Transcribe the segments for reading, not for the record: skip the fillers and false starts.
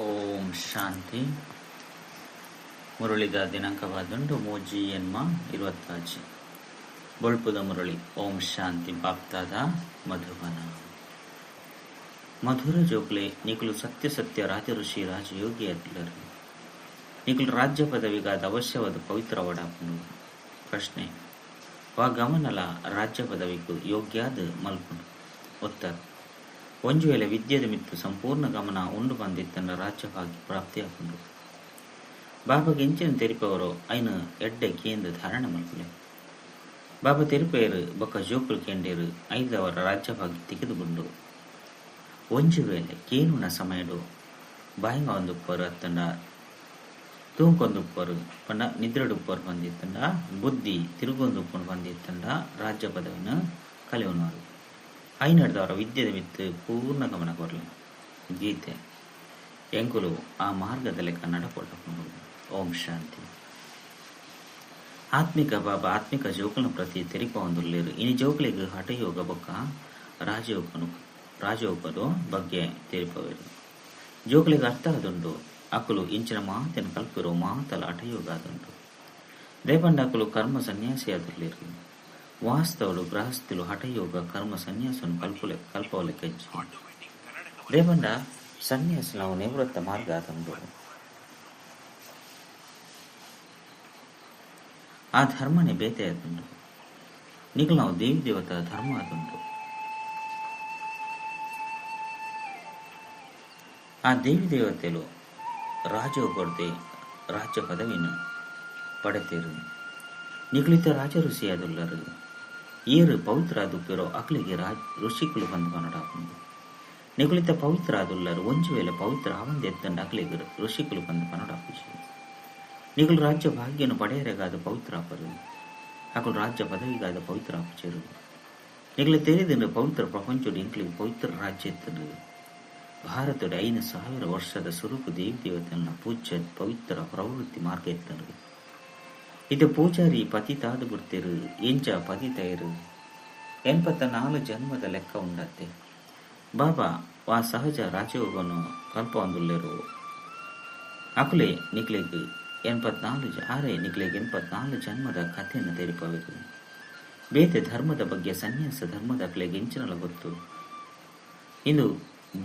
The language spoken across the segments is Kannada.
ಓಂ ಶಾಂತಿ. ಮುರಳಿದ ದಿನಾಂಕವಾದುಂಡು ಮೂಜಿ ಎನ್ಮ 28 ಬೊಳ್ಪುದ ಮುರಳಿ. ಓಂ ಶಾಂತಿ. ಬಾಪ್ತಾದ ಮಧುಬನ. ಮಧುರ ಜೋಕ್ಲೆ ನಿಕುಲು ಸತ್ಯ ರಾಜ ಋಷಿ ರಾಜಯೋಗಿ ಅದ್ಲರು ನಿಕುಲು ರಾಜ್ಯ ಪದವಿಗಾದ ಅವಶ್ಯವಾದ ಪವಿತ್ರ ಒಡಾಪುಂಡು. ಪ್ರಶ್ನೆ: ವಾ ಗಮನಲ ರಾಜ್ಯ ಪದವಿಗೂ ಯೋಗ್ಯಾದ ಮಲ್ಪುಂಡು. ಉತ್ತರ: ಒಂದು ವೇಳೆ ವಿದ್ಯೆದ ಮಿತ್ತು ಸಂಪೂರ್ಣ ಗಮನ ಉಂಡು ಬಂದಿತ್ತಂಡ ರಾಜ್ಯವಾಗಿ ಪ್ರಾಪ್ತಿಯಾಪುಂಡು. ಬಾಬಾಗೆ ಎಂಚಿನ ತೆರಿಪವರು ಐನು ಎಡ್ಡೆ ಕೇಂದ್ರ ಧಾರಣೆ ಮಲ್ಪುಲೆ. ಬಾಬಾ ತೆರಿಪೇರು ಬೊಕ್ಕ ಜೋಕುಲು ಕೇಂಡೇರು ಐದವರ ರಾಜ್ಯವಾಗಿ ತೆಗೆದುಕೊಂಡು ಒಂಜು ವೇಳೆ ಕೇನುನ ಸಮಯಡು ಬಾಯಿಗ ಒಂದುಪ್ಪರು ಅತ್ತಂಡ ತೂಕೊಂದುಪ್ಪರು ಪಂಡ ನಿದ್ರೆಡುಪ್ಪರು ಬಂದಿತ್ತಂಡ ಬುದ್ಧಿ ತಿರುಗೊಂದುಪ್ಪು ಬಂದಿತ್ತಂಡ ರಾಜ್ಯ ಪದವಿನ ಕಲಿಯುವವರು ಐನಡ್ದವರ ವಿದ್ಯೆದ ಮಿತ್ತು ಪೂರ್ಣ ಗಮನ ಕೊರಲಿ. ಗೀತೆ ಎಂಕುಲು ಆ ಮಾರ್ಗದ ಲೆಕ್ಕ ನಡಪೊಳ್ಳಕೊಂಡು. ಓಂ ಶಾಂತಿ. ಆತ್ಮಿಕ ಬಾಬಾ ಆತ್ಮಿಕ ಜೋಕುಲ ಪ್ರತಿ ತೆರಿಪ ಹೊಂದುಲ್ಲೇರು. ಇನಿ ಜೋಕುಲಿಗೆ ಹಠಯೋಗ ಬೊಕ್ಕ ರಾಜಯೋಗದ ಬಗ್ಗೆ ತೆರಿಪವೇರು. ಜೋಕುಲಿಗೆ ಅರ್ಥ ಆದುಂಡು ಅಕುಲು ಇಂಚಿನ ಮಾತಿನ ಕಲ್ಪಿರೋ ಮಾತಲ ಹಠಯೋಗ ಆದುಂಡು. ದೇಪಂಡ ಅಕುಲು ಕರ್ಮ ಸನ್ಯಾಸಿ ಆದುಲ್ಲೇರು. ವಾಸ್ತವಡು ಗೃಹಸ್ಥಿಲು ಹಠಯೋಗ ಕರ್ಮ ಸನ್ಯಾಸವನ್ನು ಕಲ್ಪವಲೆಕ್ಕೆಜ್ಜಿ ದೇಪಂಡ ಸನ್ಯಾಸ ನಾವು ನಿವೃತ್ತ ಮಾರ್ಗ ಆದಂಡು. ಆ ಧರ್ಮನೇ ಬೇತೆ ಆದುಂಡು. ನಿಖಲು ನಾವು ದೇವಿ ದೇವತಾ ಧರ್ಮ ಆದುಂಡು. ಆ ದೇವಿ ದೇವತೆಲು ರಾಜೋಗರ್ದೆ ರಾಜ್ಯ ಪದವಿನ ಪಡೆತೇರು. ನಿಖಲಿತ ರಾಜ ಋಷಿ ಆದುಲ್ಲರು ಏರು ಪವಿತ್ರ ಆದುಪ್ಪಿರೋ ಅಕ್ಲಿಗೆ ಋಷಿಗಳು ಬಂದು ಪನಡಾಪುಂಡು. ನಿಖಲಿತ ಪವಿತ್ರ ಆದುಲ್ಲರು ಒಂಜು ವೇಳೆ ಪವಿತ್ರ ಆವಂದ ಎತ್ತಂಡ ಅಕ್ಲಿಗೆ ಋಷಿಗಳು ಬಂದು ಪನಡಾಪಿಸಿ ನಿಖಲು ರಾಜ್ಯ ಭಾಗ್ಯನು ಪಡೆಯರೆಗಾದ ಪವಿತ್ರ ಆಪರು ಅಕಲು ರಾಜ್ಯ ಪದವಿಗಾದ ಪವಿತ್ರ ಆಪಚರು. ನಿಖಲು ತೆರೆದಿಂದ ಪವಿತ್ರ ಪ್ರಪಂಚದ ಇಂಕ್ಲಿಗೆ ಪವಿತ್ರ ರಾಜ್ಯ ಎತ್ತರು. ಭಾರತದ 5,000 ವರ್ಷದ ಸುರುಕು ದೇವಿ ದೇವತೆಯನ್ನ ಪೂಜ್ಯ ಪವಿತ್ರ ಪ್ರವೃತ್ತಿ ಮಾರ್ಗ ಎತ್ತರು. ಇದು ಪೂಜಾರಿ ಪತಿತಾದ ಬಿಡ್ತಿರು ಎಂಚ ಪತಿತಯರು 84 ಜನ್ಮದ ಲೆಕ್ಕ ಉಂಡತ್ತೆ. ಬಾಬಾ ವಾ ಸಹಜ ರಾಜಯೋಗವನ್ನು ಕಲ್ಪೊಂದುಲ್ಲೇರು. ಅಕುಲೆ ನಿಕ್ಲೆಗ್ 84 ಜನ್ಮದ ಕಥೆಯನ್ನು ತೆರಿಪಬೇಕು. ಬೇತೆ ಧರ್ಮದ ಬಗ್ಗೆ ಸನ್ಯಾಸ ಧರ್ಮದ ಅಕ್ಲೆಗೆ ಎಂಚಿನಲ ಗೊತ್ತು. ಇಂದು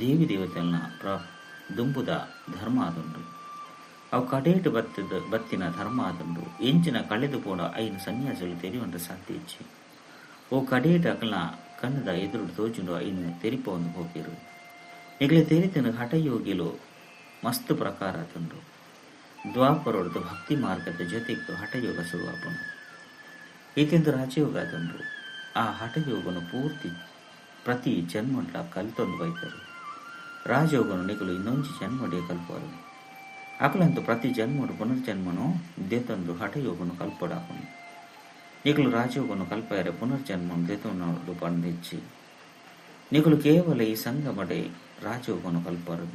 ದೇವಿ ದೇವತೆಯನ್ನ ದುಂಬುದ ಧರ್ಮ ಆದುಂಡು. ಅವು ಕಡೇಟು ಬತ್ತಿನ ಧರ್ಮ ಆದುಂಡು. ಎಂಚಿನ ಕಳೆದು ಪೋಡ ಐನು ಸನ್ಯಾಸಗಳು ತೆರೆಯುವಂತ ಸಾಧ್ಯ ಇಚ್ಚಿ ಓ ಕಡೇಟ ಅಕಲ್ನ ಕನ್ನದ ಎದುರು ತೋಜುಂಡು ಐನು ತೆರಿಪ ಒಂದು ಹೋಗಿರು. ನಿಗಲೆ ತೆರಿತನ ಹಠಯೋಗಿಲು ಮಸ್ತ್ ಪ್ರಕಾರ ಆತುಂಡು. ದ್ವಾಪರೊಡ್ದು ಭಕ್ತಿ ಮಾರ್ಗದ ಜೊತೆಗೆ ಹಠಯೋಗ ಶುರುವಾಪುಂಡು. ಈತೆಂದು ರಾಜಯೋಗ ಆದುಂಡು. ಆ ಹಠಯೋಗನು ಪೂರ್ತಿ ಪ್ರತಿ ಜನ್ಮಡ್ಲ ಕಲ್ತೊಂದು ಬೈತರು. ರಾಜಯೋಗನು ನಿಗಲು ಇನ್ನೊಂದು ಜನ್ಮಡಿಯ ಕಲ್ಪರು. ಅಕಲಂತೂ ಪ್ರತಿ ಜನ್ಮಡು ಪುನರ್ಜನ್ಮನು ದೇತೊಂದು ಹಠಯೋಗನು ಕಲ್ಪಡಾಪುನು. ನಿಗಲು ರಾಜಯೋಗನು ಕಲ್ಪಯರೆ ಪುನರ್ಜನ್ಮನು ದೇತೊಂದು ಪಂದಿಚ್ಚಿ ನಿಗಲು ಕೇವಲ ಈ ಸಂಗಮಡೆ ರಾಜಯೋಗನು ಕಲ್ಪರು.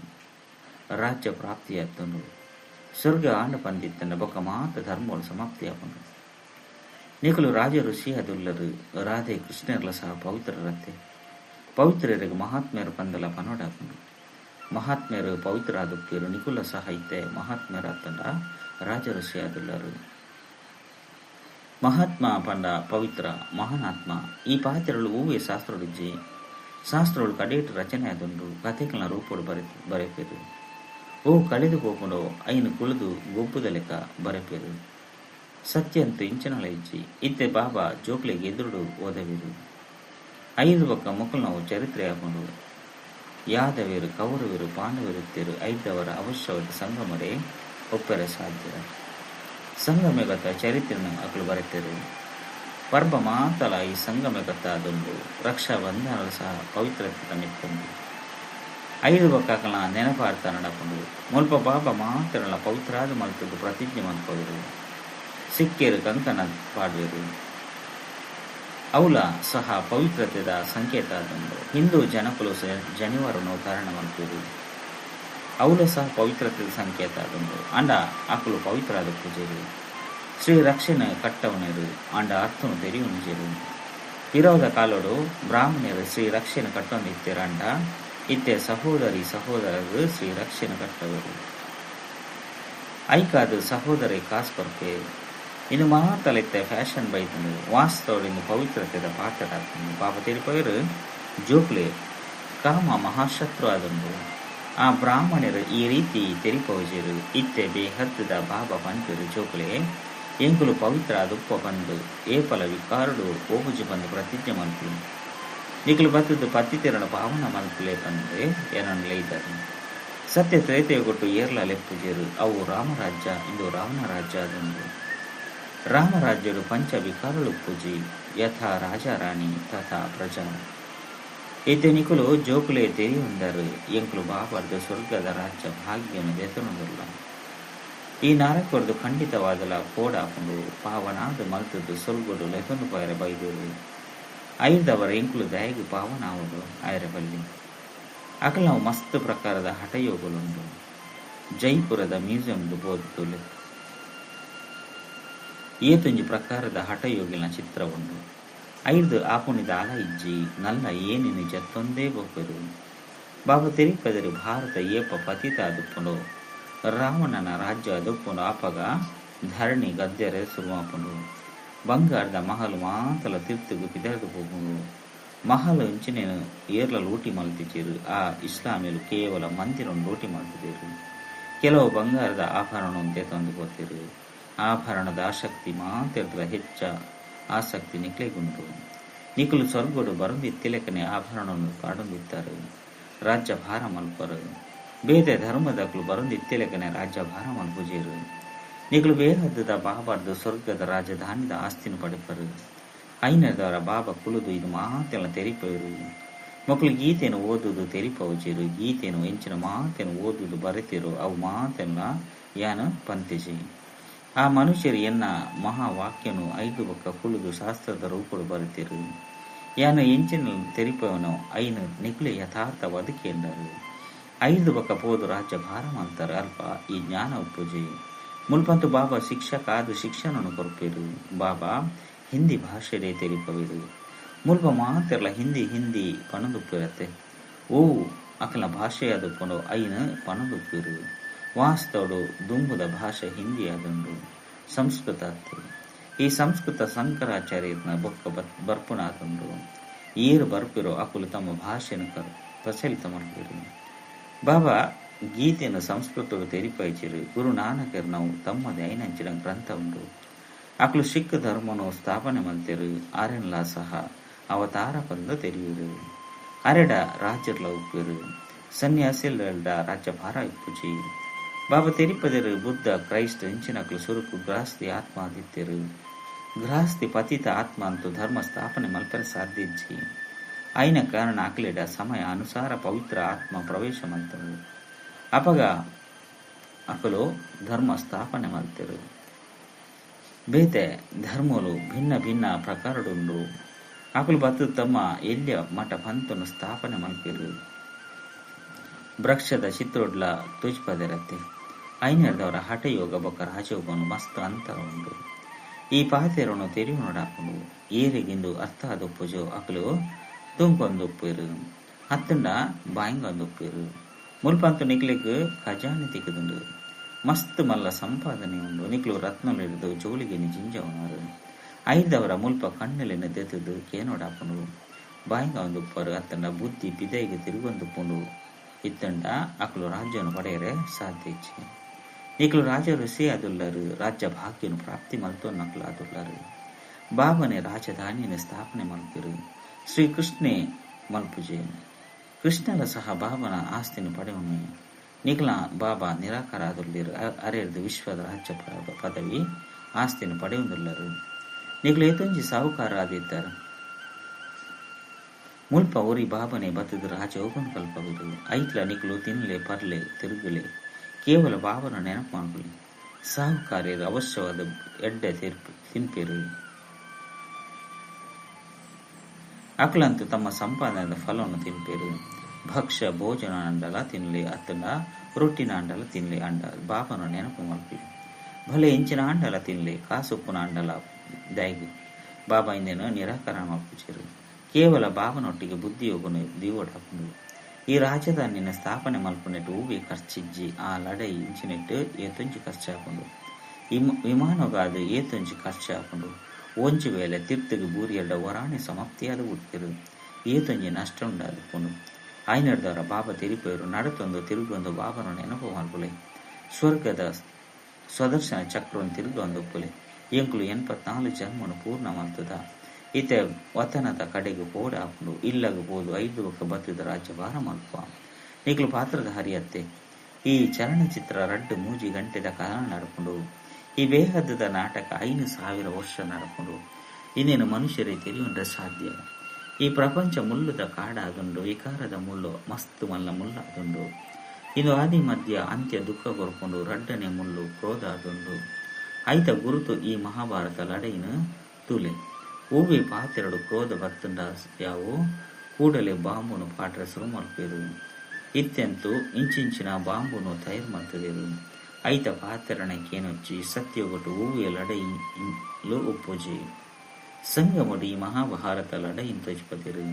ರಾಜ್ಯ ಪ್ರಾಪ್ತಿಯಾತನು ಸ್ವರ್ಗ ಆಂಡ ಪಂದಿತ್ತನ ಬೊಕ್ಕ ಮಾತ ಧರ್ಮಗಳು ಸಮಾಪ್ತಿಯಾಪನು. ನಿಗಲು ರಾಜ ಋಷಿ ಅದುಲ್ಲರು ರಾಧೆ ಕೃಷ್ಣರ್ಲ ಸಹ ಪವಿತ್ರರತ್ತೆ. ಪವಿತ್ರರಿಗೆ ಮಹಾತ್ಮೆಯರು ಪಂದಲ ಪನೋಡಾಪನು. ಮಹಾತ್ಮೆಯರು ಪವಿತ್ರ ಆದುಪ್ಪಿರು ನಿಕುಲ ಸಾಹಿತ್ಯ ಮಹಾತ್ಮೆಯರ ತಂಡ ರಾಜ ಋಷಿ ಆದುಲ್ಲರು. ಮಹಾತ್ಮ ಪಂಡ ಪವಿತ್ರ ಮಹಾನಾತ್ಮ ಈ ಪಾತ್ರಗಳು ಹೂವೆ ಶಾಸ್ತ್ರಡಿಜ್ಜಿ ಶಾಸ್ತ್ರಗಳು ಕಡೇಟು ರಚನೆ ಆದುಂಡು. ಕಥೆಗಳನ್ನ ರೂಪಡು ಬರೆಪೇರು. ಓ ಕಳೆದು ಹೋಗುಂಡು ಐನು ಕುಳಿದು ಗೊಬ್ಬುದ ಲೆಕ್ಕ ಬರೆಪೇರು. ಸತ್ಯ ಅಂತೂ ಇಂಚನಲ ಇಜ್ಜಿ ಇತ್ತೆ ಬಾಬಾ ಜೋಕ್ಲಿಗೆ ಎದುರುಡು ಓದವಿರು. 5 ಬೊಕ್ಕ ಮುಕ್ಕಲು ನಾವು ಚರಿತ್ರೆ ಹಾಕೊಂಡು ಯಾದವೇರು ಕೌರವರು ಪಾಂಡವರುತ್ತೇರು ಐದವರ ಅವಶ್ಯವಾದ ಸಂಗಮಡೆ ಒಪ್ಪರೆ ಸಾಧ್ಯ. ಸಂಗಮಗತ ಚರಿತ್ರೆನ ಅಕಲು ಬರೆತರು. ಪರ್ಬ ಮಾತಲ ಈ ಸಂಗಮಗತ ಅದೊಂದು ರಕ್ಷಾ ಬಂಧನಗಳು ಸಹ ಪವಿತ್ರತೆ ತನ್ನಿಕೊಂಡು 5 ಬೊಕ್ಕನ ನೆನಪಾರ್ಥ ನಡಕೊಂಡು ಮುಲ್ಪ ಬಾಬಾ ಮಾತರಳ ಪವಿತ್ರಾದ ಮಲ್ತದ್ದು ಪ್ರತಿಜ್ಞೆ ಮಾಡ್ಕೋರು. ಸಿಕ್ಕೇರು ಕಂಕಣ ಪಾಡುವರು. ಅವಳ ಸಹ ಪವಿತ್ರತೆದ ಸಂಕೇತ ಆದಂಡು. ಹಿಂದೂ ಜನಕುಲು ಜನಿವಾರನು ಕಾರಣ ಮಾಡ್ತೀರು. ಅವಳ ಸಹ ಪವಿತ್ರತೆದ ಸಂಕೇತ ಆದಂಡು. ಅಂಡ ಆಕಲು ಪವಿತ್ರ ಆದ ಪೂಜೆರು. ಶ್ರೀ ರಕ್ಷಣೆ ಕಟ್ಟವನೇರು ಅಂಡ ಅರ್ಥನು ತೆರೆಯುವನು ಜೇರು. ಇರೋದ ಕಾಲೋಡು ಬ್ರಾಹ್ಮಣರು ಶ್ರೀ ರಕ್ಷಣೆ ಕಟ್ಟೊಂದಿತ್ತೀರ ಅಂಡ ಇತ್ತೆ ಸಹೋದರಿ ಸಹೋದರರು ಶ್ರೀ ರಕ್ಷಣ ಕಟ್ಟವರು ಐಕಾದು ಸಹೋದರಿ ಕಾಸು ಬರ್ಪೆ ಇನ್ನು ಮಾತಲೆತ್ತೆ ಫ್ಯಾಷನ್ ಬೈತಂದು ವಾಸ್ತವದಿಂದ ಪವಿತ್ರತೆದ ಪಾಠದಾಗ್ತಂದು ಪಾಪ ತಿರುಪವರು ಜೋಕ್ಲೆ ಕಾಮ ಮಹಾಶತ್ರು ಆದಂದು ಆ ಬ್ರಾಹ್ಮಣರು ಈ ರೀತಿ ತೆರಿಪವಜರು ಇತ್ತೆ ಬೇಹದ್ದದ ಬಾಬಾ ಪಂಚರು ಜೋಕ್ಲೆ ಎಂಕುಲು ಪವಿತ್ರ ದುಪ್ಪ ಬಂದು ಏಪಲ ವಿಕಾರುಡು ಓಪುಜಿ ಬಂದು ಪ್ರತಿಜ್ಞೆ ಮಲ್ಪು ನಿಕಲು ಬತ್ತದು ಪತ್ತಿತೆರನ ಪಾವನ ಮಲ್ಪುಲೆ ಬಂದೆ ಏನನ್ನು ಲೈದರು ಸತ್ಯ ತ್ರೇತೆಯ ಕೊಟ್ಟು ಏರ್ಲ ಲೆಪ್ಪುಜರು ಅವು ರಾಮರಾಜ್ಯ ಇಂದು ರಾವಣ ರಾಜ್ಯ ಅದೊಂದು ರಾಮರಾಜ್ಯರು ಪಂಚ ವಿಕಾರಳು ಪೂಜಿ ಯಥಾ ರಾಜಾರಾಣಿ ತಥಾ ಪ್ರಜಾ ಇತ್ತೆ ನಿಕುಲು ಜೋಕುಲೆ ತೆರಿಯೊಂದರು ಎಂಕುಲು ಬಾಬರ್ದು ಸ್ವರ್ಗದ ರಾಜ್ಯ ಭಾಗ್ಯನು ದೆತನೊಂದುಲ್ಲ ಈ ನಾರಕೊರ್ದು ಖಂಡಿತವಾದಲ ಕೋಡಾಕೊಂಡು ಪಾವನಾದ ಮಲ್ತದ್ದು ಸೊಲ್ಗೊಡು ಲೆತೊಂದು ಪೈರ ಬೈದೂರು ಐದವರ ಎಂಕುಲು ದಯಗು ಪಾವನಾವಡು ಆಯರ ಬಲ್ಲಿ ಅಕಲ್ ನಾವು ಮಸ್ತ್ ಪ್ರಕಾರದ ಹಠಯೋಗಲುಂಡು ಜೈಪುರದ ಮ್ಯೂಸಿಯಂದು ಬೋಧುಲೆ ಏತೊಂಜಿ ಪ್ರಕಾರದ ಹಠಯೋಗಿನ ಚಿತ್ರ ಉಂಡು ಐದು ಆಪುಣಿದ ಆಲ ಇಜ್ಜಿ ನಲ್ಲ ಏನಿನ ಜತ್ತೊಂದೇ ಬೊಪ್ಪರು ಬಾಬಾ ತೆರಿಪದರು ಭಾರತ ಏಪ ಪತಿತ ದುಪ್ಪುಂಡು ರಾವಣನ ರಾಜ್ಯ ದುಪ್ಪುಂಡು ಆಪಗ ಧರಣಿ ಗದ್ಯರೆ ಸುರುವಾಪುಂಡು ಬಂಗಾರದ ಮಹಲು ಮಾತಲ ತಿರ್ತುಗು ಪಿದರ್ದು ಹೋಗುಂಡು ಮಹಲು ಇಂಚಿನೇನು ಏರ್ಲ ಲೂಟಿ ಮಲ್ತಿದ್ದೀರು ಆ ಇಸ್ಲಾಮಿಲು ಕೇವಲ ಮಂದಿರನ್ನು ಲೂಟಿ ಮಾಡ್ತಿದ್ದೀರು ಕೆಲವು ಬಂಗಾರದ ಆಭರಣವಂತೆ ತಂದು ಕೊಡ್ತೀರು ಆಭರಣದ ಆಸಕ್ತಿ ಮಾತಿರ್ದ್ರ ಹೆಚ್ಚ ಆಸಕ್ತಿ ನಿಕ್ಲೆಗುಂಟು ನಿಕುಲು ಸ್ವರ್ಗೋಡು ಬರಂದಿ ತಿಲಕನೆ ಆಭರಣವನ್ನು ಕಾಡೊಂದಿತ್ತಾರೆ ರಾಜ್ಯ ಭಾರ ಮಲ್ಪರು ಬೇರೆ ಧರ್ಮದಕ್ಲು ಬರಂದಿ ತಿಲಕನೆ ರಾಜ್ಯ ಭಾರ ಮಲ್ಪುಜೇರು ನಿಕಲು ಬೇಹದ್ದದ ಬಾಬಾರ್ದು ಸ್ವರ್ಗದ ರಾಜಧಾನಿದ ಆಸ್ತಿನ ಪಡೆಪರು ಐನದವರ ಬಾಬಾ ಕುಲುದು ಇದು ಮಾತೆಲ್ಲ ತೆರಿಪವರು ಮಕ್ಕಳು ಗೀತೆಯನ್ನು ಓದುವುದು ತೆರಿಪವಜೇರು ಗೀತೆಯನ್ನು ಎಂಚಿನ ಮಾತೆಯನ್ನು ಓದುವುದು ಬರೆತಿರು ಅವು ಮಾತೆಲ್ಲ ಯಾನ ಪಂತಿಜಿ ಆ ಮನುಷ್ಯರು ಎನ್ನ ಮಹಾವಾಕ್ಯನು ಐದು ಬಕ್ಕ ಕುಲುದು ಶಾಸ್ತ್ರದ ರೂಪಡು ಬರುತ್ತಿರು ಯಾನ ಎಂಚಿನ ತೆರಿಪವನು ಐನು ನಿಕ್ಲೆ ಯಥಾರ್ಥ ಬದುಕೇಂಡರು ಐದು ಬಕ್ಕ ಪೋದು ರಾಜ್ಯ ಭಾರ ಮಾಡ್ತಾರೆ ಅಲ್ಪ ಈ ಜ್ಞಾನ ಉಪ್ಪುಜಿ ಮುಲ್ಪಂತು ಬಾಬಾ ಶಿಕ್ಷಕ ಆದು ಶಿಕ್ಷಣನು ಕೊರಪಿರು ಬಾಬಾ ಹಿಂದಿ ಭಾಷೆಡೆ ತೆರಿಪವಿರು ಮುಲ್ಪ ಮಾತೆಲ್ಲ ಹಿಂದಿ ಪಣದುಪ್ಪಿರತ್ತೆ ಓ ಅಕಲ ಭಾಷೆ ಅದುಕೊಂಡು ಐನು ಪಣದುಪ್ಪಿರು ವಾಸ್ತವಡು ದುಂಬುದ ಭಾಷೆ ಹಿಂದಿ ಅದೊಂದು ಸಂಸ್ಕೃತ ಅತ್ತು ಈ ಸಂಸ್ಕೃತ ಶಂಕರಾಚಾರ್ಯನ ಬೊಕ್ಕ ಬರ್ಪುನಾದೊಂದು ಏರು ಬರ್ಪಿರೋ ಅಕುಲು ತಮ್ಮ ಭಾಷೆಯನ್ನು ಪ್ರಚಲಿತ ಮಾಡ್ತಿರು ಬಾಬಾ ಗೀತೆಯನ್ನು ಸಂಸ್ಕೃತವು ತೆರಿಪಯಿಚಿರು ಗುರು ನಾನಕರು ನಾವು ತಮ್ಮದೇ ಐನಂಚಿನ ಗ್ರಂಥ ಉಂಟು ಅಕಲು ಸಿಖ್ ಧರ್ಮನು ಸ್ಥಾಪನೆ ಮಲ್ತಿರು ಆರೆನ್ಲ ಸಹ ಅವತಾರ ಬಂದು ತೆರೆಯುರು ಅರೆಡ ರಾಜ್ಯರ್ಲ ಉಪ್ಪಿರು ಸನ್ಯಾಸಿಲ್ಡ ರಾಜ್ಯ ಭಾರ ಇಪ್ಪುಜಿ ಬಾಬಾ ತೆರಿಪದರು ಬುದ್ಧ ಕ್ರೈಸ್ತ ಹೆಂಚಿನಕ್ಲು ಸುರುಕು ಗೃಹಸ್ಥಿ ಆತ್ಮ ಆದಿತ್ಯರು ಗೃಹಸ್ಥಿ ಪತಿತ ಆತ್ಮ ಅಂತೂ ಧರ್ಮ ಸ್ಥಾಪನೆ ಮಲ್ಪರ ಸಾಧ್ಯಜ್ಜಿ ಐನ ಕಾರಣ ಅಕ್ಲೆಡ ಸಮಯ ಅನುಸಾರ ಪವಿತ್ರ ಆತ್ಮ ಪ್ರವೇಶ ಮಲ್ತರು ಅಪಗ ಅಕಲು ಧರ್ಮ ಸ್ಥಾಪನೆ ಮಲ್ತಿರು ಬೇತೆ ಧರ್ಮಲು ಭಿನ್ನ ಭಿನ್ನ ಪ್ರಕಾರಡುಂಡು ಅಕಲು ಬತ್ತು ತಮ್ಮ ಎಲ್ಯ ಮಠ ಪಂತನು ಸ್ಥಾಪನೆ ಮಲ್ಪಿರು ವೃಕ್ಷದ ಚಿತ್ರೋಡ್ಲ ತುಜ್ಪದಿರತ್ತೆ ಐನರ್ದವರ ಹಠಯೋಗ ಬೊಕ್ಕ ರಾಜಯೋಗನು ಮಸ್ತ್ ಅಂತರ ಉಂಡು ಈ ಪಾತೆರನ್ನು ತೆರಿವು ನೋಡಾಕೊಂಡು ಏರಿಗಿಂದು ಅರ್ಥ ಅದೊಪ್ಪುಜು ಅಕಲು ತುಂಕೊಂದುಪ್ಪಿರು ಹತ್ತಂಡ ಬಾಯಿಂಗೊಂದುಪ್ಪಿರು ಮುಲ್ಪಂತು ನಿಕ್ಲಿಗ್ ಖಜಾನೆ ತಿಕ್ಕದುಂಡು ಮಸ್ತ್ ಮಲ್ಲ ಸಂಪಾದನೆ ಉಂಡು ನಿಕ್ಲು ರತ್ನಲಿಡಿದು ಜೋಳಿಗೆ ಜಿಂಜ ಉಣರು ಐದವರ ಮುಲ್ಪ ಕಣ್ಣಲಿನ ದೆತ್ತದು ಕೇನೋಡಾಪುಂಡು ಬಾಯಿಂಗ ಒಂದುಪ್ಪರು ಅತ್ತಂಡ ಬುದ್ಧಿ ಬಿದೈಗೆ ತಿರುಗೊಂದುಪ್ಪುಂಡು ಇತ್ತಂಡ ಅಕಲು ರಾಜ್ಯವನ್ನು ಪಡೆಯರೆ ಸಾಧ್ಯ ಇಚ್ಛೆ ನಿಕ್ಲು ರಾಜ ಋಷಿ ಅದುಲ್ಲರು ರಾಜ್ಯ ಭಾಗ್ಯನು ಪ್ರಾಪ್ತಿ ಮಲ್ತು ನಕ್ಲು ಅದುಲ್ಲರು ಬಾಬನೆ ರಾಜಧಾನಿಯನ್ನು ಸ್ಥಾಪನೆ ಮಲ್ಪಿರು ಶ್ರೀಕೃಷ್ಣೆ ಮಲ್ಪುಜೆ ಕೃಷ್ಣರ ಸಹ ಬಾಬನ ಆಸ್ತಿನ ಪಡೆವನು ನಿಕ್ಲ ಬಾಬಾ ನಿರಾಕಾರ ಅದುಲ್ಲಿರು ಅರೆದು ವಿಶ್ವದ ರಾಜ್ಯ ಪದವಿ ಆಸ್ತಿನ ಪಡೆಯುವುದಿಲ್ಲರು ನಿಕ್ಲು ಏತೊಂಜಿ ಸಾಹುಕಾರ ಆದಿದ್ದರು ಮುಲ್ಪ ಒರಿ ಬಾಬನೆ ಬತ್ತದ ರಾಜ ಹೋಗನು ಕಲ್ಪವಿರು ಐತ್ಲ ನಿಕ್ಲು ತಿನ್ಲೆ ಪರ್ಲೆ ತಿರುಗಲೆ ಕೇವಲ ಬಾಬನ ನೆನಪು ಮಾಡ್ಕೊಳ್ಳಿ ಸಾಹುಕಾರ್ಯದ ಅವಶ್ಯವಾದ ಎಡ್ಡೆ ತಿನ್ಪಿರು ಅಕ್ಲಂತೂ ತಮ್ಮ ಸಂಪಾದನೆಯ ಫಲವನ್ನು ತಿನ್ಪಿರು ಭಕ್ಷ್ಯ ಭೋಜನ ಅಂಡಲ ತಿನ್ಲಿ ಅತ್ತಂಡ ರೊಟ್ಟಿನ ಅಂಡಲ ತಿನ್ಲಿ ಅಂಡ ಬಾಬನ ನೆನಪು ಮಾಡ್ಕೊಳ್ಳಿ ಭಲೆ ಇಂಚಿನ ಅಂಡಲ ತಿನ್ಲಿ ಕಾಸುಪ್ಪುನ ಅಂಡಲ ದಯಗು ಬಾಬಾ ಇಂದೇನು ನಿರಾಕರಣ ಮಾಡ್ಕೊಚಿರು ಕೇವಲ ಬಾಬನೊಟ್ಟಿಗೆ ಬುದ್ಧಿಯೋಗನು ದೀವಡಾಕೊಂಡು ಈ ರಾಜಧಾನಿನ ಸ್ಥಾಪನೆ ಮಲ್ಪನೆಟ್ಟು ಹೂವಿ ಖರ್ಚಿಜ್ಜಿ ಆ ಲಡೈ ಇಂಚಿನೆಟ್ಟು ಏತೊಂಜಿ ಖರ್ಚು ಹಾಕೊಂಡು ವಿಮಾನಗಾದು ಏತೊಂಜಿ ಖರ್ಚು ಹಾಕೊಂಡು ಒಂಜಿ ವೇಳೆ ತಿರ್ತಗೆ ಬೂರಿಯಡ್ಡ ಒರಾಣೆ ಸಮಾಪ್ತಿಯಾದ ಉಡ್ತಿರು ಏತೊಂಜಿ ನಷ್ಟ ಉಂಡಾದುಕೊಂಡು ಐನಡ್ದವರ ಬಾಬಾ ತಿರುಪೇರು ನಡತೊಂದು ತಿರುಗೊಂದು ಬಾಬನ ನೆನಪು ಮಲ್ಪುಲೆ ಸ್ವರ್ಗದ ಸ್ವದರ್ಶನ ಚಕ್ರವನ್ನು ತಿರುಗೊಂದುಪ್ಪುಲೆ ಎಂಕುಲು 84 ಜನ್ಮನು ಪೂರ್ಣ ಮಲ್ತದ ಈತೆ ವತನದ ಕಡೆಗೆ ಪೋಡ ಹಾಕೊಂಡು ಇಲ್ಲಗ ಬೋದು 5 ಒಕ್ಕ ಬತ್ತದ ರಾಜ್ಯಭಾರ ಮಲ್ಪ ನಿಕ್ಲು ಪಾತ್ರದ ಹರಿಯತ್ತೆ ಈ ಚಲನಚಿತ್ರ 2 ಗಂಟೆದ ಕಾಲ ನಡ್ಕೊಂಡು ಈ ಬೇಹದ್ದದ ನಾಟಕ 5,000 ವರ್ಷ ನಡ್ಕೊಂಡು ಇನ್ನೇನು ಮನುಷ್ಯರೇ ತೆರೆಯುಂಡ್ರೆ ಸಾಧ್ಯ. ಈ ಪ್ರಪಂಚ ಮುಲ್ಲುದ ಕಾಡಾದುಂಡು ವಿಕಾರದ ಮುಳ್ಳು ಮಸ್ತ್ ಮಲ್ಲ ಮುಲ್ಲಾದುಂಡು ಇದು ಆದಿ ಮಧ್ಯ ಅಂತ್ಯ ದುಃಖ ಕೊರ್ಕೊಂಡು ರಡ್ಡನೆ ಮುಳ್ಳು ಕ್ರೋಧ ಆದುಂಡು ಐತ ಗುರುತು ಈ ಮಹಾಭಾರತ ಲಡೈನ ತುಲೆ ಹೂವಿ ಪಾತೆರಡು ಕ್ರೋಧ ಬತ್ತುಂಡ ಯಾವು ಕೂಡಲೇ ಬಾಂಬುನು ಪಾಟ್ರ ಶುರು ಮಲ್ಪೇರು ಇತ್ಯಂತೂ ಇಂಚಿಂಚಿನ ಬಾಂಬುನು ತಯಾರು ಮಾಡ್ತಿದೇರು ಐತ ಪಾತೆರಣಕ್ಕೇನೊಚ್ಚಿ ಸತ್ಯಗೊಟ್ಟು ಹೂವಿಯ ಲಡೈಲು ಉಪ್ಪುಜಿ ಸಂಗಮಡಿ ಮಹಾಭಾರತ ಲಡೈನ್ ತೋಜ್ಪತಿರು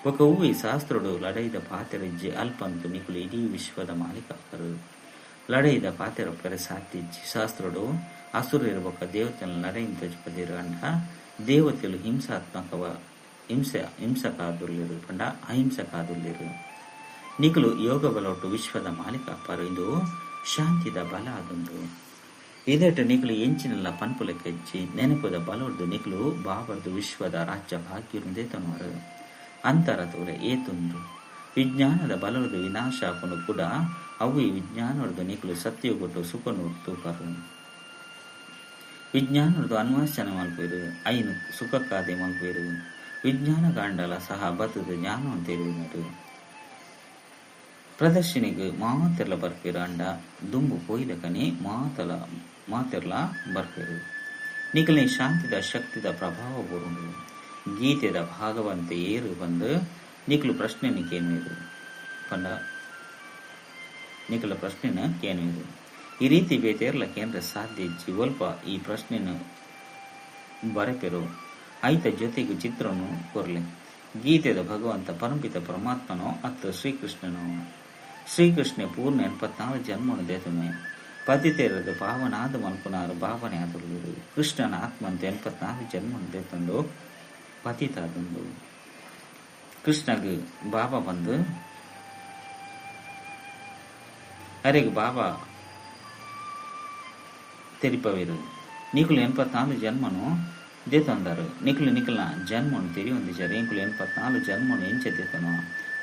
ఒక ಹೂವಿ ಶಾಸ್ತ್ರುಡು ಲಡೈದ ಪಾತೆರಜ್ಜಿ ಅಲ್ಪಂತು ನಿಕುಲು ಇಡೀ ವಿಶ್ವದ ಮಾಲೀಕರು ಲಡೈದ ಪಾತೆರೊಪ್ಪರೆ ಸಾತಿಜ್ಜಿ ಶಾಸ್ತ್ರುಡು ಅಸುರರು ಬೊಕ್ಕ ದೇವತೆలను ಲಡೈನ್ ತೋಜ್ಪತಿರು ಅಂಡ ದೇವತೆలు ಹಿಂಸಕಾದುರ್ಲಿರು ಪಂಡ ಅಹಿಂಸಕಾದುರ್ಲಿರು ನಿಕುಲು ಯೋಗ ಬಲೊಟ್ಟು ವಿಶ್ವದ ಮಾಲೀಕ ಅಪ್ಪರು ಇದು ಶಾಂತಿದ ಬಲ ಆದುಂಡು ಇದಟ್ಟು ನಿಕುಲು ಎಂಚಿನಲ್ಲ ಪನ್ಪುಲಕ್ಕೆಜ್ಜಿ ನೆನಪುದ ಬಲೊಡ್ದು ನಿಕುಲು ಬಾಬರ್ದು ವಿಶ್ವದ ರಾಜ್ಯ ಭಾಗ್ಯರುಂದೇ ತನುವರು ಅಂತರ ತೋರೆ ಏತುಂದು ವಿಜ್ಞಾನದ ಬಲವದು ವಿನಾಶ ಹಾಕೊಂಡು ಕೂಡ ಅವು ಈ ವಿಜ್ಞಾನವರದು ನಿಕುಲು ಸತ್ಯಗೊಟ್ಟು ಸುಖನು ತೂಕರು ವಿಜ್ಞಾನವರದು ಅನ್ವೇಷಣ ಮಲ್ಪೇರು ಐನು ಸುಖಕ್ಕಾದೆ ಮಲ್ಪೇರು ವಿಜ್ಞಾನ ಕಾಂಡಲ ಸಹ ಬತ್ತದ ಜ್ಞಾನವನ್ನು ತೆರೆಯುವುದು ಪ್ರದರ್ಶನಿಗೆ ಮಾತೆರ್ಲ ಬರ್ಪೇರು ಅಂಡ ದುಂಬು ಕೊಯ್ದಕನೆ ಮಾತೆರ್ಲ ಬರ್ಪೇರು ನಿಕಲೇ ಶಾಂತಿದ ಶಕ್ತಿದ ಪ್ರಭಾವ ಬರುಂಡು ಗೀತೆದ ಭಾಗವಂತೆ ಏರು ಬಂದು ನಿಕಲು ಪ್ರಶ್ನೆನ ಕೇನುವೆರು ಪಂಡ ನಿಕಲ ಪ್ರಶ್ನೆನ ಕೇನುವೆರು ಈ ರೀತಿ ಬೇತೇರ್ಲ ಕೇಂದ್ರ ಸಾಧ್ಯ ಒಲ್ಪ ಈ ಪ್ರಶ್ನೆನ ಬರೆಪೆರು ಐತ ಜೊತೆಗೆ ಚಿತ್ರನು ಕೊರ್ಲೆ ಗೀತೆದ ಭಗವಂತ ಪರಂಪಿತ ಪರಮಾತ್ಮನೋ ಅತ್ತ ಶ್ರೀಕೃಷ್ಣನೋ ಶ್ರೀಕೃಷ್ಣ ಪೂರ್ಣ 84 ಜನ್ಮನು ದೇತುಮೆ ಪತಿತೇರದು ಪಾವನಾದ ಮಲ್ಪುನಾರು ಭಾವನೆ ಆದುರ್ಲಿರು ಕೃಷ್ಣನ ಆತ್ಮಂತ 84 ಜನ್ಮನು ದೇತಂಡು ಪತಿತಾದುಂಡು ಕೃಷ್ಣಗೆ ಬಾಬಾ ಬಂದು ಅರೆಗೆ ಬಾಬಾ ತೆರಿಪವೇರು ನಿಕುಲು 84 ಜನ್ಮನು ದೇತಂದರು ನಿಕಲ್ನ ಜನ್ಮನು ತೆರಿ ಹೊಂದಿದ್ದಾರೆ ಇಂಕುಲು 84 ಜನ್ಮನು ಎಂಚೆ ದೇತನೋ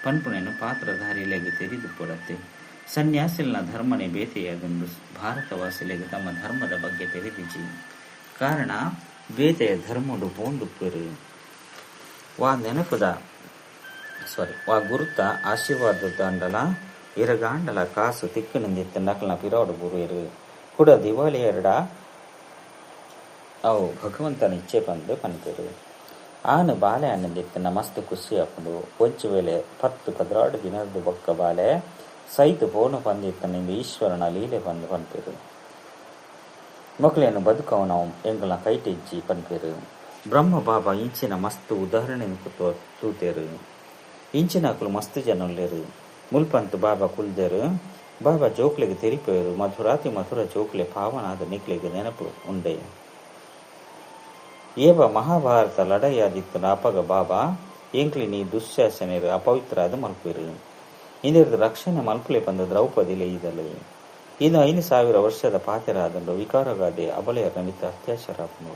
ಪನ್ಪುಣೆನು ಪಾತ್ರಧಾರಿಲೆಗೆ ತೆರೆದು ಕೊಡತ್ತೆ ಸನ್ಯಾಸಿಲ್ನ ಧರ್ಮನೆ ಬೇತೆಯಾದಂದು ಭಾರತವಾಸಿಲೆಗೆ ತಮ್ಮ ಧರ್ಮದ ಬಗ್ಗೆ ತೆರೆದಿಜಿ ಕಾರಣ ಬೇತೆಯ ಧರ್ಮಡು ಪೋಂಡುಪ್ಪರು ವಾ ನೆನಪುದ ವಾ ಗುರುತ ಆಶೀರ್ವಾದ ಅಂಡಲ ಇರಗಾಂಡಲ ಕಾಸು ತಿಕ್ಕನಿಂದಿತ್ತ ನಕಲ್ನ ಪಿರಾಡು ಬುರುವರು ಕೂಡ ದಿವಾಲಿ ಎರಡ ಅವು ಭಗವಂತನ ಇಚ್ಛೆ ಬಂದು ಪನ್ಪೇರು ಆನು ಬಾಲೆ ಅನ್ನದಿತ್ತನ ಮಸ್ತ್ ಖುಷಿ ಹಾಕೊಂಡು ಒಂಚು ವೇಳೆ 10-16 ದಿನದ ಬೊಕ್ಕ ಬಾಲೆ ಸೈತು ಪೋಣ ಪಂದಿತ್ತನಿಂದ ಈಶ್ವರನ ಲೀಲೆ ಬಂದು ಪನ್ಪೇರು ಮಕ್ಕಳೇನು ಬದುಕವನು ಎಂಗಳನ್ನ ಕೈಟಿಜ್ಜಿ ಪನ್ಪೇರು ಬ್ರಹ್ಮ ಬಾಬಾ ಇಂಚಿನ ಮಸ್ತ್ ಉದಾಹರಣೆ ತೂತೇರು ಇಂಚಿನಕಲು ಮಸ್ತ್ ಜನಲ್ಲೇರು ಮುಲ್ಪಂತು ಬಾಬಾ ಕುಲ್ದೇರು ಬಾಬಾ ಜೋಕ್ಲೆಗೆ ತೆರಿಪೇರು ಮಧುರಾತಿ ಮಧುರ ಜೋಕ್ಲೆ ಪಾವನಾದ ನಿಕ್ಲೆಗೆ ನೆನಪು ಉಂಡೆ ಏವ ಮಹಾಭಾರತ ಲಡೈಯಾದಿತ್ತು ಅಪಗ ಬಾಬಾ ಎಂಕ್ಲಿ ನೀ ದುಶ್ಯಾಸನೆರು ಅಪವಿತ್ರಾದ ಮಲ್ಪೇರು ಇಂದಿರದು ರಕ್ಷಣೆ ಮಲ್ಪಲೆ ಬಂದ ದ್ರೌಪದಿಲೆ ಇದಲು ಇದು 5,000 ವರ್ಷದ ಪಾತೆರಾದಂಡು ವಿಕಾರಗಾದೆ ಅಬಲೆಯರ ನಮಿತ್ತ ಅತ್ಯಾಚಾರ ಆಪುಂಡು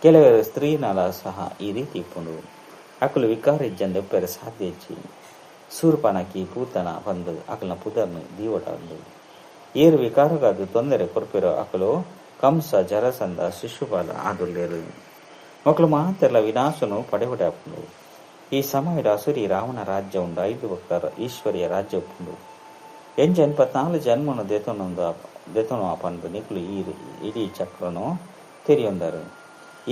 ಕೆಲವರು ಸ್ತ್ರೀನಲ ಸಹ ಈ ರೀತಿ ಇಪ್ಪುಂಡು ಅಕಲು ವಿಕಾರ ಇಜ್ಜಂದು ಎಪ್ಪೆರ ಸಾಧ್ಯ ಇಚ್ಚಿ ಸೂರ್ಪನಕಿ ಪೂತನ ಬಂದು ಅಕಲ್ನ ಪುದರ್ನು ದೀವಟಾಂಡು ಏರು ವಿಕಾರಗಾದು ತೊಂದರೆ ಕೊರ್ಪೆರೋ ಅಕಲು ಕಂಸ ಜರಸಂದ ಶಿಶುಪಾಲ ಆದುಲ್ಲೇರು ಮಕ್ಕಳು ಮಾತೆಲ್ಲ ವಿನಾಶನು ಪಡೆವಡೆ ಆಪುಂಡು ಈ ಸಮಯದ ಅಸುರಿ ರಾವಣ ರಾಜ್ಯ ಉಂಡು 5 ಭಕ್ತರ ಈಶ್ವರಿಯ ರಾಜ್ಯ ಉಪ್ಪುಂಡು ಎಂಜ 84 ಜನ್ಮನು ದೆತನು ಆಪಂಡು ನಿಕ್ಲು ಈ ಇಡೀ ಚಕ್ರನು ತೆರಿಯೊಂದರು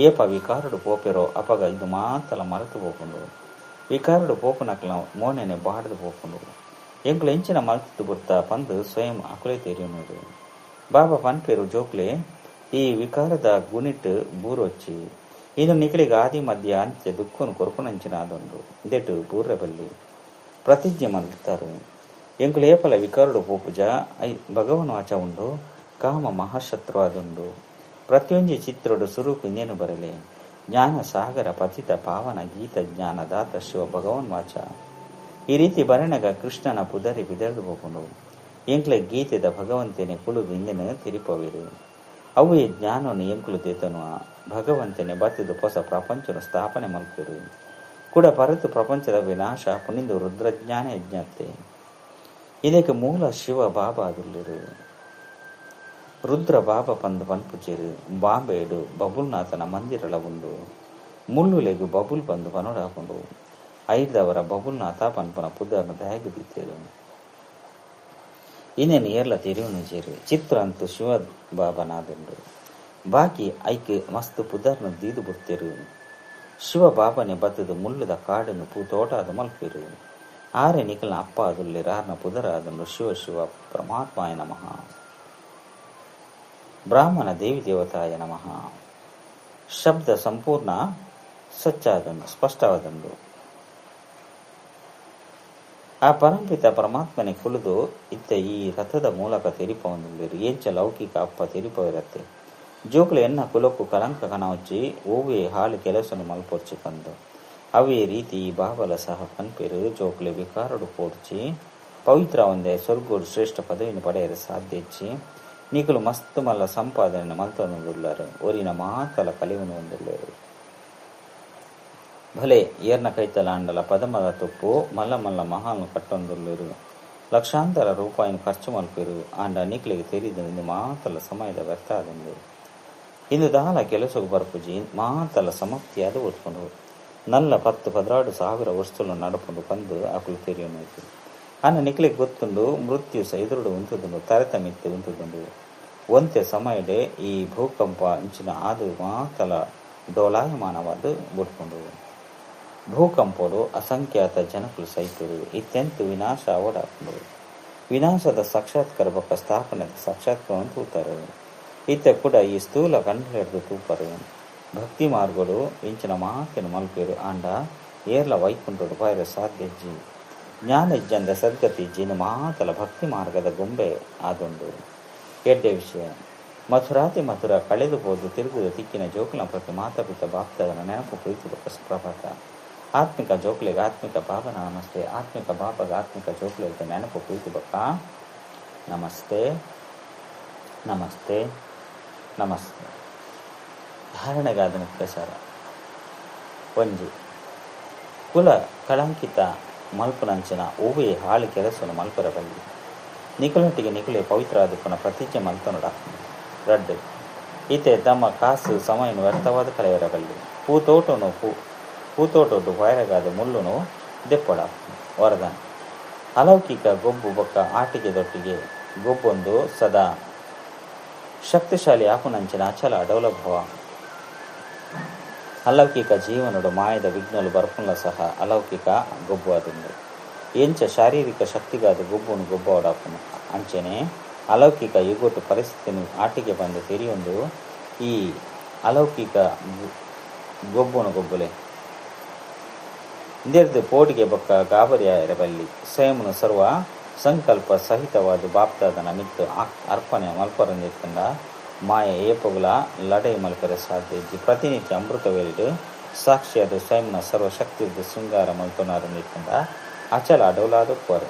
ಏಪ ವಿಕಾರಡು ಪೋಪೆರೋ ಅಪಗ ಇದು ಮಾತಲ ಮರೆತು ಪೋಪುಂಡು ವಿಕಾರಡು ಪೋಪುನಕ್ಲ ಮೋನೆನೆ ಬಾಡ್ದು ಪೋಪುಂಡು ಎಂಕ್ಲು ಎಂಚಿನ ಮಲ್ತು ಬುತ್ತ ಪಂದು ಸ್ವಯಂ ಅಕುಲೆ ತೆರಿಯುವುದು ಬಾಬಾ ಪನ್ಪೇರು ಜೋಕ್ಲೆ ಈ ವಿಕಾರದ ಗುಣಿಟ್ಟು ಬೂರೊಚ್ಚಿ ಇದು ನಿಕಲಿಗೆ ಆದಿ ಮಧ್ಯ ಅಂತ್ಯ ದುಃಖನು ಕೊರ್ಪುನಂಚಿನ ಅದೊಂದು ಇದೆಟ್ಟು ಬೂರ್ರೆ ಬಲ್ಲಿ ಪ್ರತಿಜ್ಞೆ ಮಲ್ತಾರು. ಎಂಕುಲು ಏಪಲ ವಿಕಾರುಡು ಪೋಪುಜ ಭಗವನ್ ವಾಚ ಉಂಡು ಕಾಮ ಮಹಾಶತ್ರು ಅದುಂಡು. ಪ್ರತಿಯೊಂದು ಚಿತ್ರುಡು ಸುರೂಪು ಇನ್ನೇನು ಬರಲೆ ಜ್ಞಾನ ಸಾಗರ ಪತಿತ ಪಾವನ ಗೀತ ಜ್ಞಾನದಾತ ಶಿವ ಭಗವನ್ ವಾಚ. ಈ ರೀತಿ ಬರಣಗ ಕೃಷ್ಣನ ಪುದರಿ ಬಿದರ್ದು ಹೋಗುಂಡು ಎಂಕ್ಲೆ ಗೀತೆದ ಭಗವಂತನೇ ಕುಳುದು ಇಂದಿನ ತಿರಿಪವಿರು. ಅವು ಈ ಜ್ಞಾನವನ್ನು ಎಂಕುಲು ದೇತನು ಭಗವಂತನೇ ಬತ್ತಿದು ಹೊಸ ಪ್ರಪಂಚನ ಸ್ಥಾಪನೆ ಮಲ್ಪಿರು. ಕೂಡ ಪರತು ಪ್ರಪಂಚದ ವಿನಾಶ ಪುನಿಂದು ರುದ್ರಜ್ಞಾನ ಯಜ್ಞತೆ. ಇದಕ್ಕೆ ಮೂಲ ಶಿವ ಬಾಬಾ ಅದುಲ್ಲಿರು. ರುದ್ರ ಬಾಬಾ ಪಂದು ಪನ್ಪುಚಿರು ಬಾಂಬೆಡು ಬಬುಲ್ನಾಥನ ಮಂದಿರಲ ಉಂಡು. ಮುಳ್ಳುಲೆಗು ಬಬುಲ್ ಬಂದು ಪನೋಡಾಪುಂಡು. ಐದವರ ಬಬುಲ್ನಾಥ ಪನ್ಪನ ಪುದರ್ನ ಬ್ಯಾಗ್ ಬಿತ್ತೇರು. ಇನ್ನೇನು ಏರ್ಲ ತಿರುವನು ಜೇರು ಚಿತ್ರ ಅಂತೂ ಶಿವ ಬಾಬನಾದುಂಡು. ಬಾಕಿ ಐಕೆ ಮಸ್ತ್ ಪುದರ್ನ ದೀದು ಬುರ್ತಿರು. ಶಿವ ಬಾಬನೆ ಬತ್ತದು ಮುಳ್ಳುದ ಕಾಡನ್ನು ಪೂತೋಟಾದ ಮಲ್ಪಿರು. ಆರೆ ನಿಖಲ್ನ ಅಪ್ಪ ಅದುಲ್ಲಿ ರಾರ್ನ ಪುದರ ಅದನ್ನು ಶಿವ ಶಿವ ಪರಮಾತ್ಮಾಯ ನಮಃ. ಬ್ರಾಹ್ಮಣ ದೇವಿ ದೇವತಾಯ ನಮಃ. ಶಬ್ದ ಸಂಪೂರ್ಣ ಸ್ವಚ್ಛಾದಂಡು ಸ್ಪಷ್ಟವಾದಂಡು. ಆ ಪರಂಪಿತ ಪರಮಾತ್ಮನೆ ಕುಳಿದು ಇತ್ತ ಈ ರಥದ ಮೂಲಕ ತೆರಿಪವೊಂದಿರು. ಏಂಚ ಲೌಕಿಕ ಅಪ್ಪ ತೆರಿಪವಿರತ್ತೆ ಜೋಕ್ಲೆ ಎನ್ನ ಕುಲಕ್ಕೂ ಕಲಂಕ ಕಣವಚ್ಚಿ ಓವೇ ಹಾಲು ಕೆಲಸನು ಮಲ್ಪೊರ್ಚಿ ಕಂದು. ಅವೇ ರೀತಿ ಈ ಬಾಬಲ ಸಹ ಪನ್ಪೇರು ಜೋಕ್ಲೆ ವಿಕಾರಡು ಪೋಡ್ಚಿ ಪವಿತ್ರ ಒಂದೇ ಸ್ವರ್ಗೋಡು ಶ್ರೇಷ್ಠ ಪದವಿನ ಪಡೆಯಲು ಸಾಧ್ಯ ಹೆಚ್ಚಿ ನಿಖಲು ಮಸ್ತ್ ಮಲ್ಲ ಸಂಪಾದನೆ ಮಲ್ತೊಂದುಲ್ಲಾರು. ಒರಿನ ಮಾತಲ ಕಲಿವನು ಹೊಂದುಲ್ಲಾರು. ಭಲೆ ಏರ್ನ ಕೈತಲ ಅಂಡಲ ಪದಮದ ತುಪ್ಪು ಮಲ್ಲ ಮಲ್ಲ ಮಹಾಲ್ನು ಕಟ್ಟೊಂದುಲ್ಲಾರು. ಲಕ್ಷಾಂತರ ರೂಪಾಯಿನ ಖರ್ಚು ಮಲ್ಪಿರು. ಆಂಡ ನಿಕ್ಲಿಗೆ ತೆರಿದ ಮಾತಲ ಸಮಯದ ವ್ಯರ್ಥ ಆದಂದು. ಇಂದು ದಾಲ ಕೆಲಸಕ್ಕೆ ಬರ್ಪುಜಿ ಮಾತಲ ಸಮಾಪ್ತಿಯಾದ ಓದ್ಕೊಂಡು ನಲ್ಲ 10-16 ವರ್ಷಗಳು ನಡಪುಂಡು ಬಂದು ಆಕಲು ತೆರಿಯೋನಾಯ್ತು. ಅನ್ನ ನಿಕ್ಲಿಗೆ ಗೊತ್ತುಂಡು ಮೃತ್ಯು ಎದುರುಡು ಉಂಟುದುಂಡು ತರತಮಿತ್ತು ಉಂಟುದುಂಡು. ಒಂತೆ ಸಮಯಡೆ ಈ ಭೂಕಂಪ ಇಂಚಿನ ಆದು ಮಾತಲ ಡೋಲಾಯಮಾನವಾದ ಬಿಟ್ಕೊಂಡು ಭೂಕಂಪಡು ಅಸಂಖ್ಯಾತ ಜನಕಲು ಸೈತರು. ಇತ್ಯಂತ ವಿನಾಶ ಅವಡಾಕೊಂಡು ವಿನಾಶದ ಸಾಕ್ಷಾತ್ಕಾರ ಬೊಕ್ಕ ಸ್ಥಾಪನೆದ ಸಾಕ್ಷಾತ್ಕಾರ ತೂತಾರೆ. ಇತ್ತ ಕೂಡ ಈ ಸ್ಥೂಲ ಕಂಡು ಹಿಡಿದು ತೂಪರು. ಭಕ್ತಿ ಮಾರ್ಗಗಳು ಇಂಚಿನ ಮಾತಿನ ಮಲ್ಪೇರು. ಆಂಡ ಏರ್ಲ ವೈಕುಂಠಡು ಬಾಯಿರ ಸಾಧ್ಯಜ್ಜಿ ಜ್ಞಾನ ಇಜ್ಜಂದ ಸದ್ಗತಿಜ್ಜಿನ ಮಾತಲ ಭಕ್ತಿ ಮಾರ್ಗದ ಗೊಂಬೆ ಆದೊಂದು ಎಡ್ಡೆ ವಿಷಯ. ಮಥುರಾತಿ ಮಥುರ ಕಳೆದು ಹೋದು ತಿರುಗುದ ತಿಕ್ಕಿನ ಜೋಕುಲ ಪ್ರತಿ ಮಾತಾಪಿತ ಬಾಪ್ತದನ ನೆನಪು ಕುರಿತು ಪ್ರಭಾತ. ಆತ್ಮಿಕ ಜೋಕ್ಲೆಗೆ ಆತ್ಮಿಕ ಬಾಬನ ನಮಸ್ತೆ. ಆತ್ಮಿಕ ಬಾಬಾಗ ಆತ್ಮಿಕ ಜೋಕ್ಲೆಗೆ ನೆನಪು ಕುರಿತು ಬಕ್ಕ ನಮಸ್ತೆ ನಮಸ್ತೆ ನಮಸ್ತೆ. ಧಾರಣೆಗಾದ ಮುಖ್ಯ ಸಾರ ಒಂಜಿ ಕುಲ ಕಳಂಕಿತ ಮಲ್ಪುನಂಚಿನ ಓವೇ ಹಾಳು ಕೆಲಸವನ್ನು ಮಲ್ಪರಬಲ್ಲಿ ನಿಖಲೊಟ್ಟಿಗೆ ನಿಖಲೆ ಪವಿತ್ರ ಆದುಕೊನ ಪ್ರತಿಜ್ಞೆ ಮಲ್ಪನೊಡ ರಡ್ಡು ಈತೆ ತಮ್ಮ ಕಾಸು ಸಮಯನು ವ್ಯರ್ಥವಾದ ಕಳೆಯರಬಲ್ಲಿ ಪೂತೋಟೊಡ್ಡು ವೈರಗಾದ ಮುಳ್ಳುನು ದೆಪ್ಪೊಡ ವರದಾನ. ಅಲೌಕಿಕ ಗೊಬ್ಬು ಬೊಕ್ಕ ಆಟಿಕೆದೊಟ್ಟಿಗೆ ಗೊಬ್ಬೊಂದು ಸದಾ ಶಕ್ತಿಶಾಲಿ ಆಪುನಂಚಿನ ಅಚಲ ಡೌಲಭವ. ಅಲೌಕಿಕ ಜೀವನಡು ಮಾಯದ ವಿಘ್ನಲು ಬರ್ಪುಲ್ಲ ಸಹ ಅಲೌಕಿಕ ಗೊಬ್ಬು ಅದುಂಡು. ಎಂಚ ಶಾರೀರಿಕ ಶಕ್ತಿಗಾದ ಗೊಬ್ಬುನು ಗೊಬ್ಬವಡಾಪುನು ಅಂಚೆನೆ ಅಲೌಕಿಕ ಯುಗೊಟ್ಟು ಪರಿಸ್ಥಿತಿಯನ್ನು ಆಟಿಗೆ ಬಂದು ತೆರಿಯೊಂದು ಈ ಅಲೌಕಿಕ ಗೊಬ್ಬುನು ಗೊಬ್ಬುಲೆ ಇಂದೆರ್ದು ಪೋಟಿಗೆ ಬೊಕ್ಕ ಗಾಬರಿಯಾಯಿರಬಲ್ಲಿ ಸ್ವಯಂನು ಸರ್ವ ಸಂಕಲ್ಪ ಸಹಿತವಾದ ಬಾಪ್ತಾದನ ಮಿತ್ತು ಅರ್ಪಣೆ ಮಲ್ಪರಂದಿತ್ತಂಡ ಮಾಯ ಏಪಗುಲ ಲಡೈ ಮಲ್ಪರೆ ಸಾಧ್ಯ ಇಜ್ಜಿ ಪ್ರತಿನಿತ್ಯ ಅಮೃತವೇಳಿಡು ಸಾಕ್ಷಿಯಾದ ಸ್ವಯಂನ ಸರ್ವಶಕ್ತಿದ್ದು ಶೃಂಗಾರ ಮಲ್ಪನಾರಂದಿತ್ತಂಡ ಅಚಲ ಅಡೌಲಾದ ಪೊರೆ.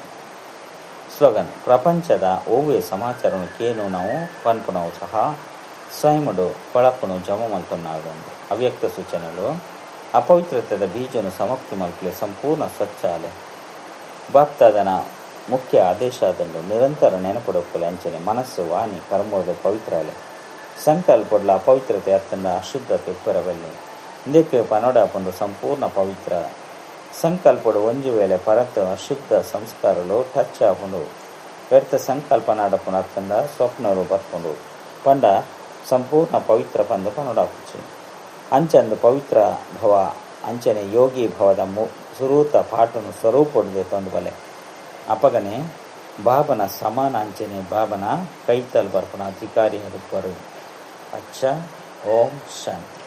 ಸ್ಲೋಗನ್ ಪ್ರಪಂಚದ ಓವೇ ಸಮಾಚಾರನು ಕೇನು ನಾವು ಪನ್ಪುನವು ಸಹ ಸ್ವಯಂಡು ಕೊಳಪುನು ಜಮ ಮಲ್ಪನಾಗೊಂಡು ಅವ್ಯಕ್ತ ಸೂಚನೆಗಳು ಅಪವಿತ್ರತೆದ ಬೀಜನು ಸಮಾಪ್ತಿ ಮಲ್ಪಲೆ ಸಂಪೂರ್ಣ ಸ್ವಚ್ಛಾಲೆ ಬಾಪ್ತಾದನ ಮುಖ್ಯ ಆದೇಶ ಅದನ್ನು ನಿರಂತರ ನೆನಪುಡಕ್ಕಲೆ ಅಂಚನೆ ಮನಸ್ಸು ವಾಣಿ ಕರ್ಮೋದ ಪವಿತ್ರಾಲೆ ಸಂಕಲ್ಪಡ್ಲ ಅಪವಿತ್ರತೆ ಅತ್ತಂಡ ಅಶುದ್ಧತೆ ಉಪ್ಪರಬಲ್ಲಿ ಇಂದಕ್ಕೆ ಪನೋಡಾಪಂಡು ಸಂಪೂರ್ಣ ಪವಿತ್ರ ಸಂಕಲ್ಪಡು ಒಂಜು ವೇಳೆ ಪರತ ಅಶುದ್ಧ ಸಂಸ್ಕಾರಗಳು ಟಚ್ ಆಪುಂಡು ವ್ಯರ್ಥ ಸಂಕಲ್ಪ ನಾಡಪುಂಡು ಅತ್ತಂಡ ಸ್ವಪ್ನರು ಬರ್ಪುಂಡು ಪಂಡ ಸಂಪೂರ್ಣ ಪವಿತ್ರ ಪಂದು ಪನೋಡಾಪುಚ್ಚಿ ಅಂಚಂದು ಪವಿತ್ರ ಭವ ಅಂಚನೆ ಯೋಗಿ ಭವದ ಸುರೂತ ಪಾಟನು ಸ್ವರೂಪೊಡ್ದೆ ತಂದು ಬಲೆ ಅಪಗನೆ ಬಾಬನ ಸಮಾನ ಅಂಚನೆ ಬಾಬನ ಕೈತಲ್ ಬರ್ಪುನ ಅಧಿಕಾರಿ ಹಡುಪರು. ಅಚ್ಚ ಓಂ ಶಾಂತಿ.